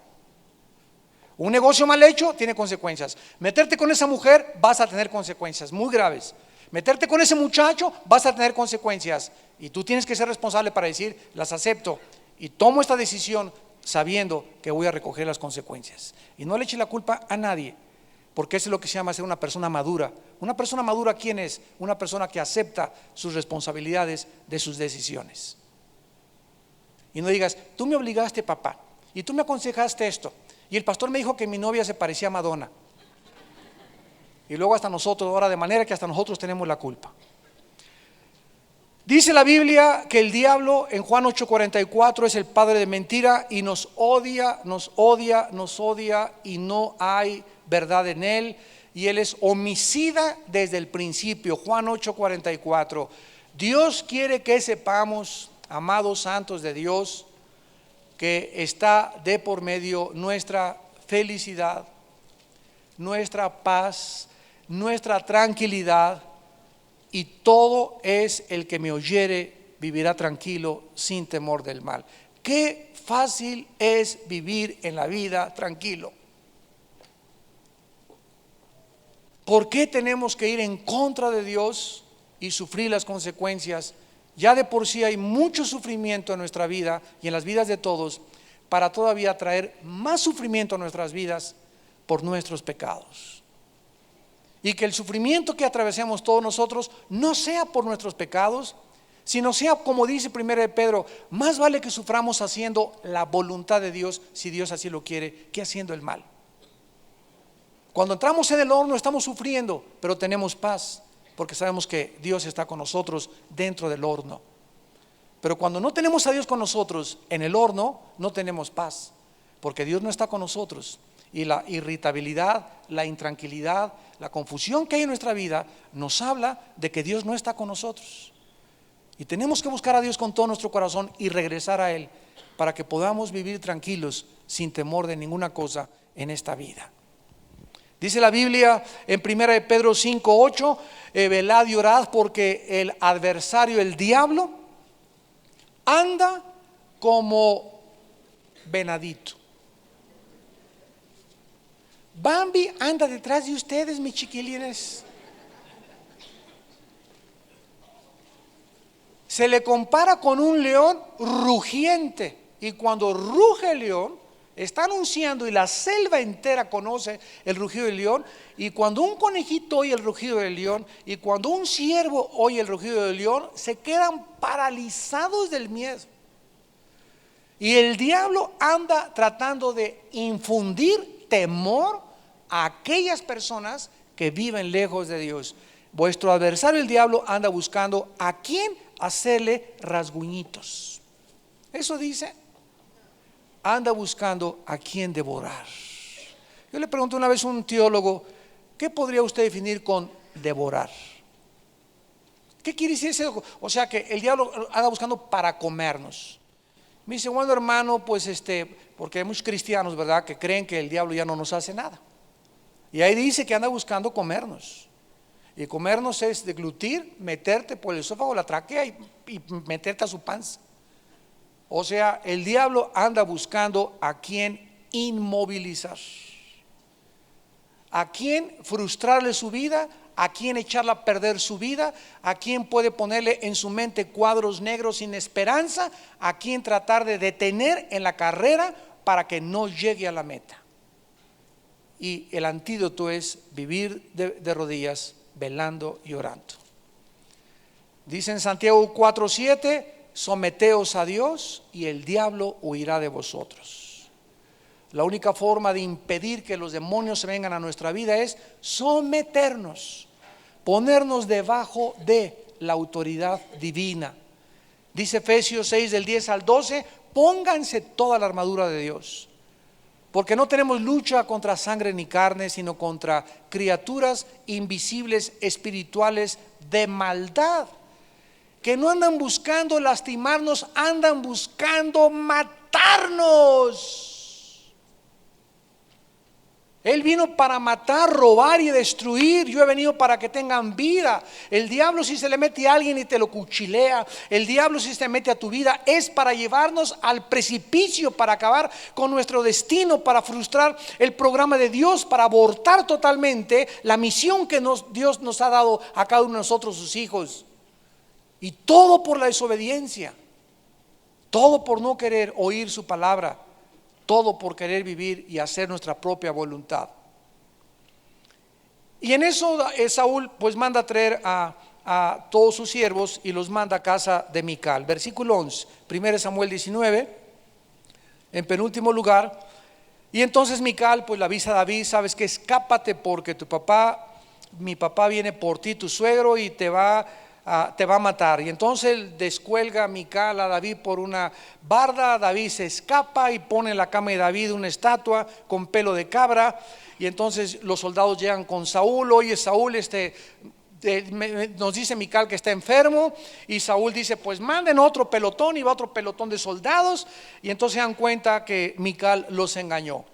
Un negocio mal hecho tiene consecuencias. Meterte con esa mujer, vas a tener consecuencias muy graves. Meterte con ese muchacho, vas a tener consecuencias, y tú tienes que ser responsable para decir, las acepto y tomo esta decisión sabiendo que voy a recoger las consecuencias. Y no le eche la culpa a nadie, porque eso es lo que se llama ser una persona madura. Una persona madura, ¿quién es? Una persona que acepta sus responsabilidades de sus decisiones. Y no digas, tú me obligaste, papá, y tú me aconsejaste esto, y el pastor me dijo que mi novia se parecía a Madonna, y luego hasta nosotros, ahora de manera que hasta nosotros tenemos la culpa. Dice la Biblia que el diablo en Juan 8:44 es el padre de mentira y nos odia y no hay verdad en él, y él es homicida desde el principio. Juan 8:44. Dios quiere que sepamos, amados santos de Dios, que está de por medio nuestra felicidad, nuestra paz, nuestra tranquilidad. Y todo es el que me oyere vivirá tranquilo sin temor del mal. Qué fácil es vivir en la vida tranquilo. ¿Por qué tenemos que ir en contra de Dios y sufrir las consecuencias? Ya de por sí hay mucho sufrimiento en nuestra vida y en las vidas de todos, para todavía traer más sufrimiento a nuestras vidas por nuestros pecados. Y que el sufrimiento que atravesamos todos nosotros no sea por nuestros pecados, sino sea, como dice 1 Pedro, más vale que suframos haciendo la voluntad de Dios, si Dios así lo quiere, que haciendo el mal. Cuando entramos en el horno estamos sufriendo, pero tenemos paz, porque sabemos que Dios está con nosotros dentro del horno. Pero cuando no tenemos a Dios con nosotros en el horno, no tenemos paz, porque Dios no está con nosotros. Y la irritabilidad, la intranquilidad, la confusión que hay en nuestra vida nos habla de que Dios no está con nosotros. Y tenemos que buscar a Dios con todo nuestro corazón y regresar a Él para que podamos vivir tranquilos sin temor de ninguna cosa en esta vida. Dice la Biblia en 1 Pedro 5:8, velad y orad porque el adversario, el diablo, anda como venadito. Bambi anda detrás de ustedes, mis chiquilines. Se le compara con un león rugiente, y cuando ruge el león está anunciando, y la selva entera conoce el rugido del león. Y cuando un conejito oye el rugido del león, y cuando un ciervo oye el rugido del león, se quedan paralizados del miedo. Y el diablo anda tratando de infundir temor a aquellas personas que viven lejos de Dios. Vuestro adversario, el diablo, anda buscando a quién hacerle rasguñitos. Eso dice, anda buscando a quién devorar. Yo le pregunté una vez a un teólogo, ¿qué podría usted definir con devorar? ¿Qué quiere decir eso? O sea, que el diablo anda buscando para comernos. Me dice, bueno, hermano, pues porque hay muchos cristianos, ¿verdad?, que creen que el diablo ya no nos hace nada. Y ahí dice que anda buscando comernos. Y comernos es deglutir, meterte por el esófago, la tráquea y meterte a su panza. O sea, el diablo anda buscando a quien inmovilizar, a quien frustrarle su vida, a quien echarla a perder su vida, a quien puede ponerle en su mente cuadros negros sin esperanza, a quien tratar de detener en la carrera para que no llegue a la meta. Y el antídoto es vivir de rodillas, velando y orando. Dice en Santiago 4:7, someteos a Dios y el diablo huirá de vosotros. La única forma de impedir que los demonios se vengan a nuestra vida es someternos, ponernos debajo de la autoridad divina. Dice Efesios 6 del 10 al 12, pónganse toda la armadura de Dios, porque no tenemos lucha contra sangre ni carne, sino contra criaturas invisibles, espirituales, de maldad, que no andan buscando lastimarnos, andan buscando matarnos. Él vino para matar, robar y destruir. Yo he venido para que tengan vida. El diablo, si se le mete a alguien y te lo cuchilea, el diablo, si se mete a tu vida, es para llevarnos al precipicio, para acabar con nuestro destino, para frustrar el programa de Dios, para abortar totalmente la misión que Dios nos ha dado a cada uno de nosotros, sus hijos. Y todo por la desobediencia, todo por no querer oír su palabra, todo por querer vivir y hacer nuestra propia voluntad. Y en eso Saúl pues manda a traer a todos sus siervos y los manda a casa de Mical. Versículo 11, 1 Samuel 19, en penúltimo lugar. Y entonces Mical pues le avisa a David, sabes que escápate porque mi papá viene por ti, tu suegro, y te va a matar. Y entonces él descuelga a Mical a David por una barda. David se escapa y pone en la cama de David una estatua con pelo de cabra. Y entonces los soldados llegan con Saúl. Oye, Saúl, nos dice Mical que está enfermo. Y Saúl dice, pues manden otro pelotón. Y va otro pelotón de soldados. Y entonces se dan cuenta que Mical los engañó,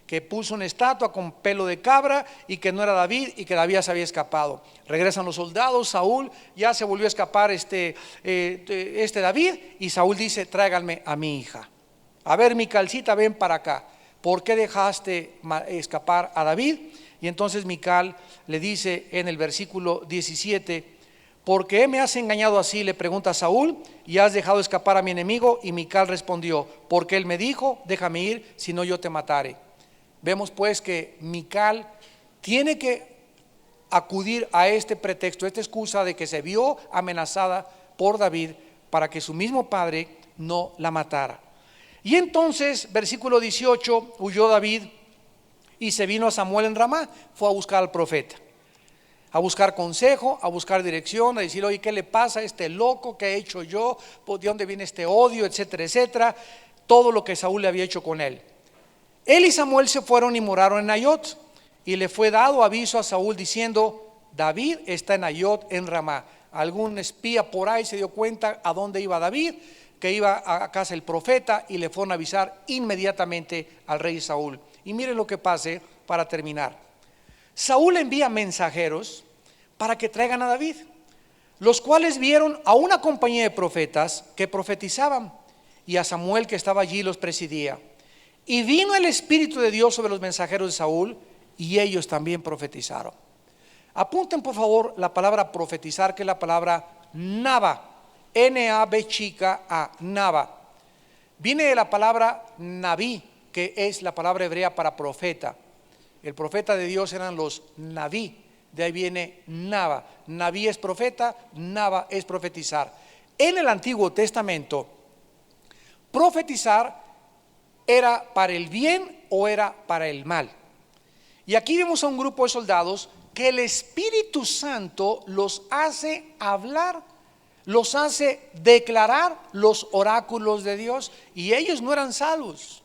que puso una estatua con pelo de cabra y que no era David y que David se había escapado. Regresan los soldados, Saúl ya se volvió a escapar David, y Saúl dice, tráiganme a mi hija. A ver, Micalcita, ven para acá. ¿Por qué dejaste escapar a David? Y entonces Mical le dice en el versículo 17, ¿por qué me has engañado así?, le pregunta a Saúl, y has dejado escapar a mi enemigo. Y Mical respondió, porque él me dijo, déjame ir, si no yo te mataré. Vemos pues que Mical tiene que acudir a este pretexto, esta excusa de que se vio amenazada por David para que su mismo padre no la matara. Y entonces, versículo 18, huyó David y se vino a Samuel en Ramá. Fue a buscar al profeta, a buscar consejo, a buscar dirección, a decir, oye, ¿qué le pasa a este loco? ¿Qué he hecho yo? ¿De dónde viene este odio? Etcétera, etcétera. Todo lo que Saúl le había hecho con él. Él y Samuel se fueron y moraron en Nayot, y le fue dado aviso a Saúl diciendo, David está en Nayot en Ramá. Algún espía por ahí se dio cuenta a dónde iba David, que iba a casa del profeta, y le fueron a avisar inmediatamente al rey Saúl. Y miren lo que pase para terminar. Saúl envía mensajeros para que traigan a David, los cuales vieron a una compañía de profetas que profetizaban, y a Samuel que estaba allí los presidía. Y vino el Espíritu de Dios sobre los mensajeros de Saúl, y ellos también profetizaron. Apunten por favor la palabra profetizar, que es la palabra Naba, N-A-B chica A, Naba. Viene de la palabra Naví, que es la palabra hebrea para profeta. El profeta de Dios eran los Naví, de ahí viene Naba. Naví es profeta, Naba es profetizar. En el Antiguo Testamento, profetizar era para el bien o era para el mal. Y aquí vemos a un grupo de soldados que el Espíritu Santo los hace hablar, los hace declarar los oráculos de Dios, y ellos no eran salvos.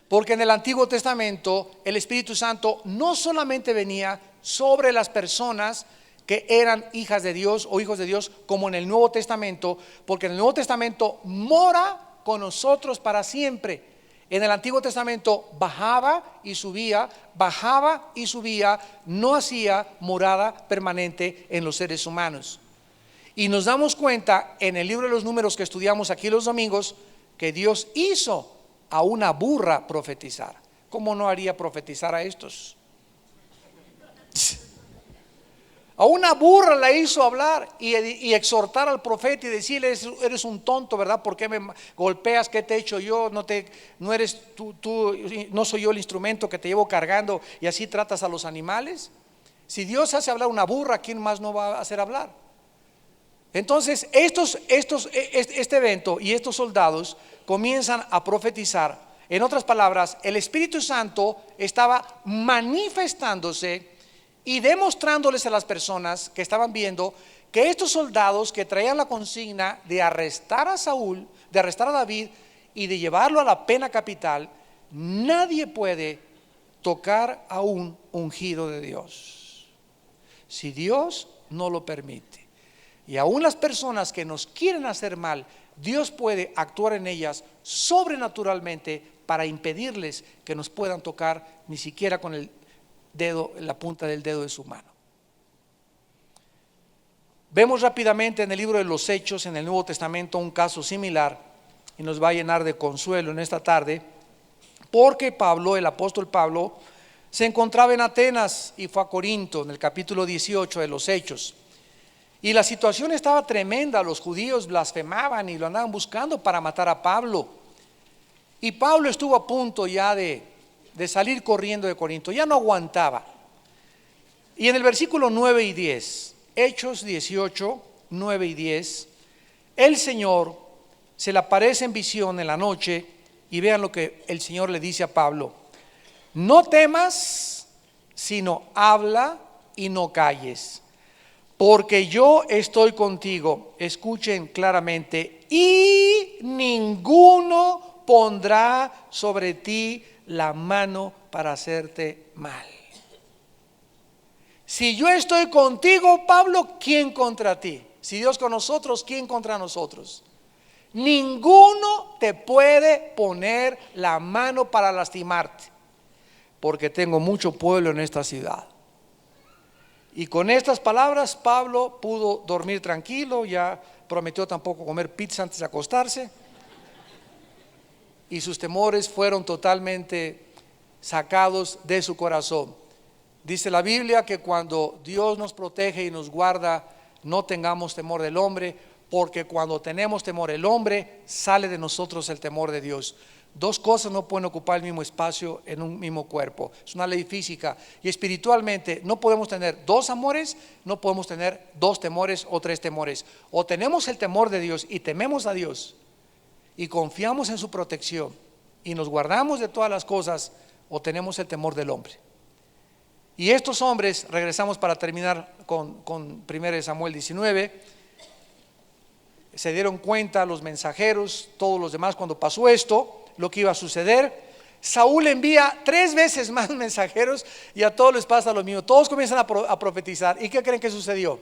Porque en el Antiguo Testamento el Espíritu Santo no solamente venía sobre las personas que eran hijas de Dios o hijos de Dios, como en el Nuevo Testamento, porque en el Nuevo Testamento mora con nosotros para siempre. En el Antiguo Testamento bajaba y subía, no hacía morada permanente en los seres humanos. Y nos damos cuenta en el libro de los Números que estudiamos aquí los domingos, que Dios hizo a una burra profetizar. ¿Cómo no haría profetizar a estos? A una burra la hizo hablar y exhortar al profeta y decirle: eres un tonto, ¿verdad? ¿Por qué me golpeas? ¿Qué te he hecho yo? No eres tú, no soy yo el instrumento que te llevo cargando y así tratas a los animales. Si Dios hace hablar una burra, ¿quién más no va a hacer hablar? Entonces este evento y estos soldados comienzan a profetizar. En otras palabras, el Espíritu Santo estaba manifestándose y demostrándoles a las personas que estaban viendo que estos soldados que traían la consigna de arrestar a Saúl, de arrestar a David y de llevarlo a la pena capital, nadie puede tocar a un ungido de Dios si Dios no lo permite. Y aún las personas que nos quieren hacer mal, Dios puede actuar en ellas sobrenaturalmente para impedirles que nos puedan tocar, ni siquiera con el dedo, la punta del dedo de su mano. Vemos rápidamente en el libro de los Hechos, en el Nuevo Testamento, un caso similar y nos va a llenar de consuelo en esta tarde, porque Pablo, el apóstol Pablo, se encontraba en Atenas y fue a Corinto en el capítulo 18 de los Hechos. Y la situación estaba tremenda, los judíos blasfemaban y lo andaban buscando para matar a Pablo. Y Pablo estuvo a punto ya de salir corriendo de Corinto, ya no aguantaba. Y en el versículo 9 y 10, Hechos 18, 9 y 10, el Señor se le aparece en visión en la noche y vean lo que el Señor le dice a Pablo: no temas, sino habla y no calles, porque yo estoy contigo. Escuchen claramente: y ninguno pondrá sobre ti la mano para hacerte mal. Si yo estoy contigo, Pablo, ¿quién contra ti? Si Dios con nosotros, ¿quién contra nosotros? Ninguno te puede poner la mano para lastimarte, porque tengo mucho pueblo en esta ciudad. Y con estas palabras Pablo pudo dormir tranquilo, ya prometió tampoco comer pizza antes de acostarse, y sus temores fueron totalmente sacados de su corazón. Dice la Biblia que cuando Dios nos protege y nos guarda, no tengamos temor del hombre, porque cuando tenemos temor del hombre, sale de nosotros el temor de Dios. Dos cosas no pueden ocupar el mismo espacio en un mismo cuerpo. Es una ley física. Y espiritualmente no podemos tener dos amores, no podemos tener dos temores o tres temores. O tenemos el temor de Dios y tememos a Dios y confiamos en su protección y nos guardamos de todas las cosas, o tenemos el temor del hombre. Y estos hombres, regresamos para terminar con 1 Samuel 19, se dieron cuenta los mensajeros, todos los demás, cuando pasó esto, lo que iba a suceder. Saúl envía 3 veces más mensajeros y a todos les pasa lo mismo. Todos comienzan a profetizar. ¿Y qué creen que sucedió?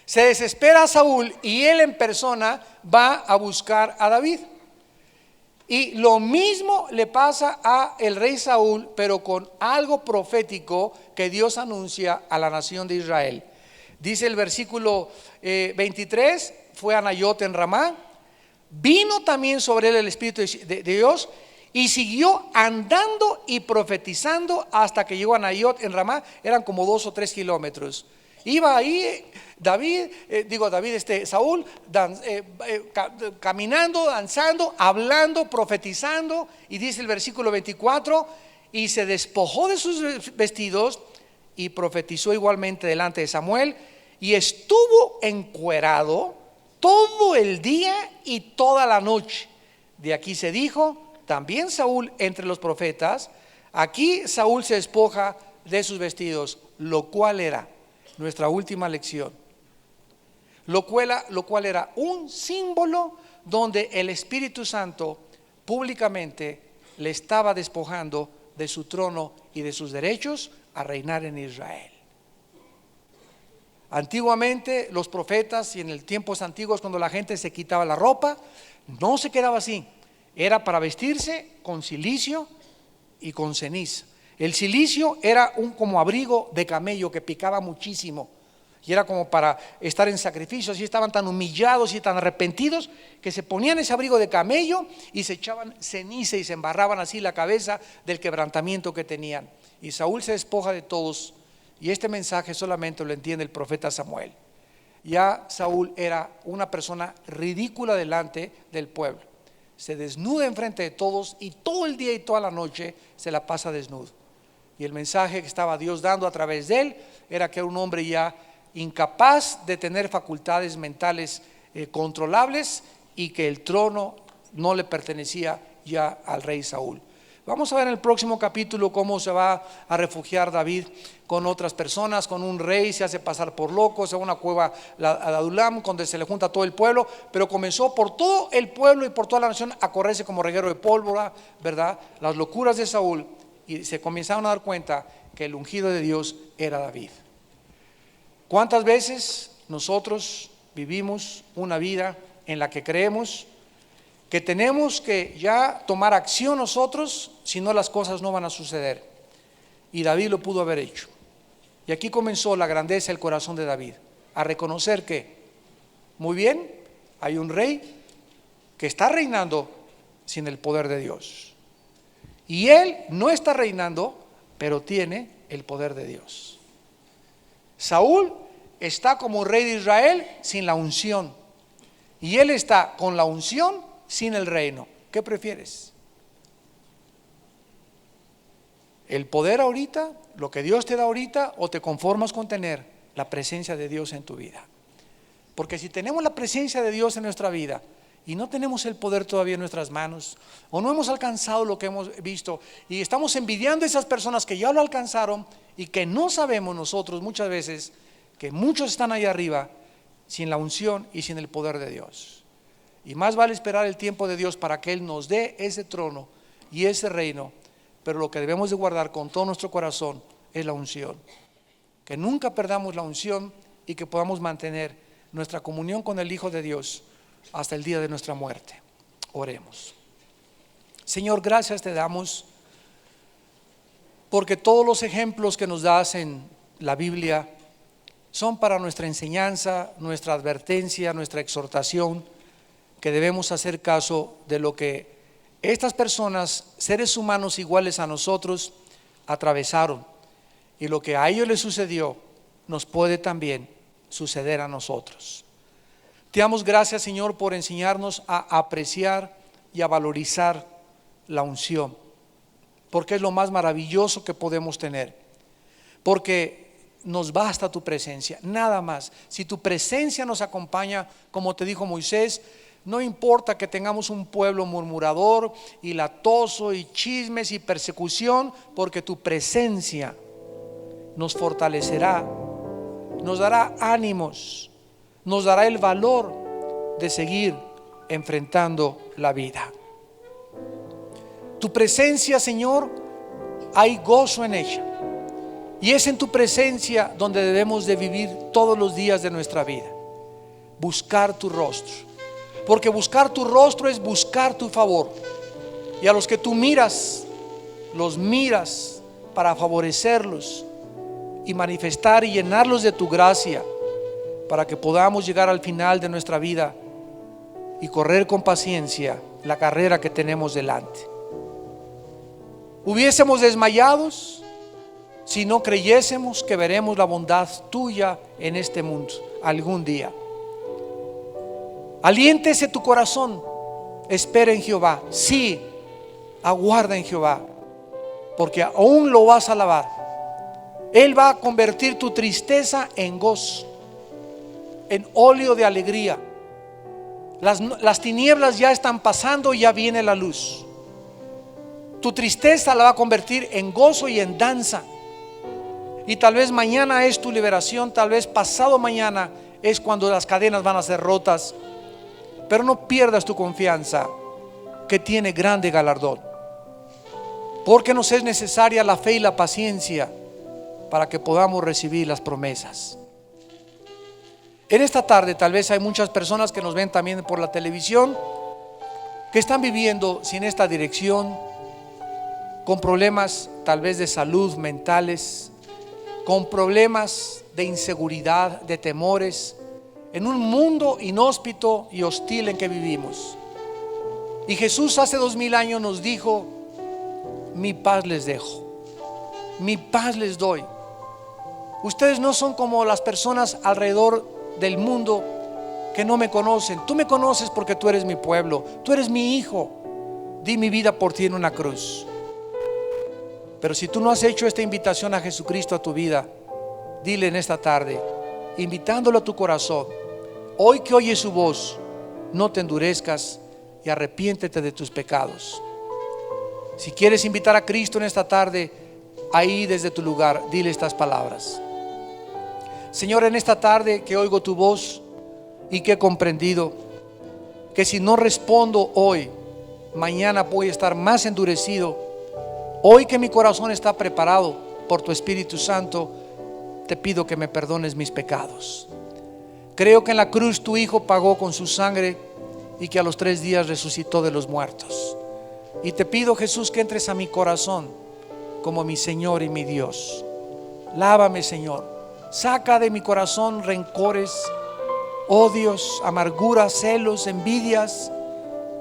Se desespera Saúl y él en persona va a buscar a David. Y lo mismo le pasa a el rey Saúl, pero con algo profético que Dios anuncia a la nación de Israel. Dice el versículo 23, fue a Nayot en Ramá, vino también sobre él el Espíritu de Dios y siguió andando y profetizando hasta que llegó a Nayot en Ramá. Eran como 2 o 3 kilómetros. Iba ahí Saúl caminando, danzando, hablando, profetizando. Y dice el versículo 24, y se despojó de sus vestidos y profetizó igualmente delante de Samuel, y estuvo encuerado todo el día y toda la noche. De aquí se dijo también Saúl entre los profetas. Aquí Saúl se despoja de sus vestidos, lo cual era nuestra última lección, lo cual era un símbolo donde el Espíritu Santo públicamente le estaba despojando de su trono y de sus derechos a reinar en Israel. Antiguamente los profetas y en el tiempos antiguos, cuando la gente se quitaba la ropa, no se quedaba así, era para vestirse con cilicio y con ceniza. El cilicio era un como abrigo de camello que picaba muchísimo y era como para estar en sacrificio. Así estaban tan humillados y tan arrepentidos que se ponían ese abrigo de camello y se echaban ceniza y se embarraban así la cabeza del quebrantamiento que tenían. Y Saúl se despoja de todos, y este mensaje solamente lo entiende el profeta Samuel. Ya Saúl era una persona ridícula delante del pueblo, se desnuda enfrente de todos y todo el día y toda la noche se la pasa desnudo. Y el mensaje que estaba Dios dando a través de él era que era un hombre ya incapaz de tener facultades mentales controlables, y que el trono no le pertenecía ya al rey Saúl. Vamos a ver en el próximo capítulo cómo se va a refugiar David con otras personas, con un rey, se hace pasar por loco, se va a una cueva a Adulam, donde se le junta todo el pueblo, pero comenzó por todo el pueblo y por toda la nación a correrse como reguero de pólvora, ¿verdad? Las locuras de Saúl, y se comenzaron a dar cuenta que el ungido de Dios era David. ¿Cuántas veces nosotros vivimos una vida en la que creemos que tenemos que ya tomar acción nosotros, si no las cosas no van a suceder? Y David lo pudo haber hecho. Y aquí comenzó la grandeza del corazón de David, a reconocer que, muy bien, hay un rey que está reinando sin el poder de Dios, y él no está reinando, pero tiene el poder de Dios. Saúl está como rey de Israel sin la unción, y él está con la unción sin el reino. ¿Qué prefieres? ¿El poder ahorita, lo que Dios te da ahorita, o te conformas con tener la presencia de Dios en tu vida? Porque si tenemos la presencia de Dios en nuestra vida y no tenemos el poder todavía en nuestras manos, o no hemos alcanzado lo que hemos visto, y estamos envidiando a esas personas que ya lo alcanzaron, y que no sabemos nosotros muchas veces que muchos están ahí arriba sin la unción y sin el poder de Dios. Y más vale esperar el tiempo de Dios para que Él nos dé ese trono y ese reino. Pero lo que debemos de guardar con todo nuestro corazón es la unción. Que nunca perdamos la unción, y que podamos mantener nuestra comunión con el Hijo de Dios hasta el día de nuestra muerte. Oremos. Señor, gracias te damos porque todos los ejemplos que nos das en la Biblia son para nuestra enseñanza, nuestra advertencia, nuestra exhortación, que debemos hacer caso de lo que estas personas, seres humanos iguales a nosotros, atravesaron, y lo que a ellos les sucedió nos puede también suceder a nosotros. Te damos gracias, Señor, por enseñarnos a apreciar y a valorizar la unción, porque es lo más maravilloso que podemos tener, porque nos basta tu presencia, nada más. Si tu presencia nos acompaña, como te dijo Moisés, no importa que tengamos un pueblo murmurador y latoso y chismes y persecución, porque tu presencia nos fortalecerá, nos dará ánimos, nos dará el valor de seguir enfrentando la vida. Tu presencia, Señor, hay gozo en ella, y es en tu presencia donde debemos de vivir todos los días de nuestra vida. Buscar tu rostro, porque buscar tu rostro es buscar tu favor, y a los que tú miras, los miras para favorecerlos y manifestar y llenarlos de tu gracia, para que podamos llegar al final de nuestra vida y correr con paciencia la carrera que tenemos delante. Hubiésemos desmayados si no creyésemos que veremos la bondad tuya en este mundo algún día. Aliéntese tu corazón, espera en Jehová, sí, aguarda en Jehová, porque aún lo vas a alabar. Él va a convertir tu tristeza en gozo, en óleo de alegría. Las tinieblas ya están pasando y ya viene la luz. Tu tristeza la va a convertir en gozo y en danza. Y tal vez mañana es tu liberación, tal vez pasado mañana es cuando las cadenas van a ser rotas. Pero no pierdas tu confianza, que tiene grande galardón. porque nos es necesaria la fe y la paciencia para que podamos recibir las promesas. En esta tarde tal vez hay muchas personas que nos ven también por la televisión, que están viviendo sin esta dirección, con problemas tal vez de salud mentales, con problemas de inseguridad, de temores, en un mundo inhóspito y hostil en que vivimos. Y Jesús hace 2000 años nos dijo: mi paz les dejo, mi paz les doy. Ustedes no son como las personas alrededor del mundo que no me conocen. Tú me conoces porque tú eres mi pueblo, tú eres mi hijo. Di mi vida por ti en una cruz. Pero si tú no has hecho esta invitación a Jesucristo a tu vida, dile en esta tarde, invitándolo a tu corazón: hoy que oyes su voz, no te endurezcas y arrepiéntete de tus pecados. Si quieres invitar a Cristo en esta tarde, ahí desde tu lugar, dile estas palabras: Señor, en esta tarde que oigo tu voz y que he comprendido que si no respondo hoy, mañana voy a estar más endurecido. Hoy que mi corazón está preparado por tu Espíritu Santo, te pido que me perdones mis pecados. Creo que en la cruz tu Hijo pagó con su sangre y que a los 3 días resucitó de los muertos. Y te pido, Jesús, que entres a mi corazón como mi Señor y mi Dios. Lávame, Señor. Saca de mi corazón rencores, odios, amarguras, celos, envidias.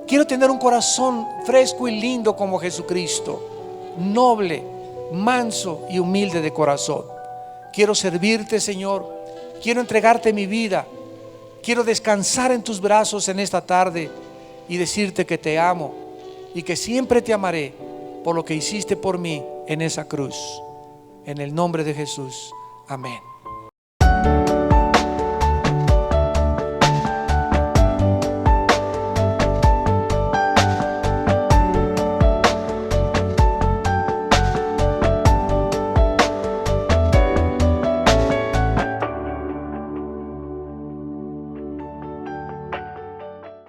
Quiero tener un corazón fresco y lindo como Jesucristo, noble, manso y humilde de corazón. Quiero servirte, Señor. Quiero entregarte mi vida. Quiero descansar en tus brazos en esta tarde y decirte que te amo y que siempre te amaré por lo que hiciste por mí en esa cruz. En el nombre de Jesús. Amén.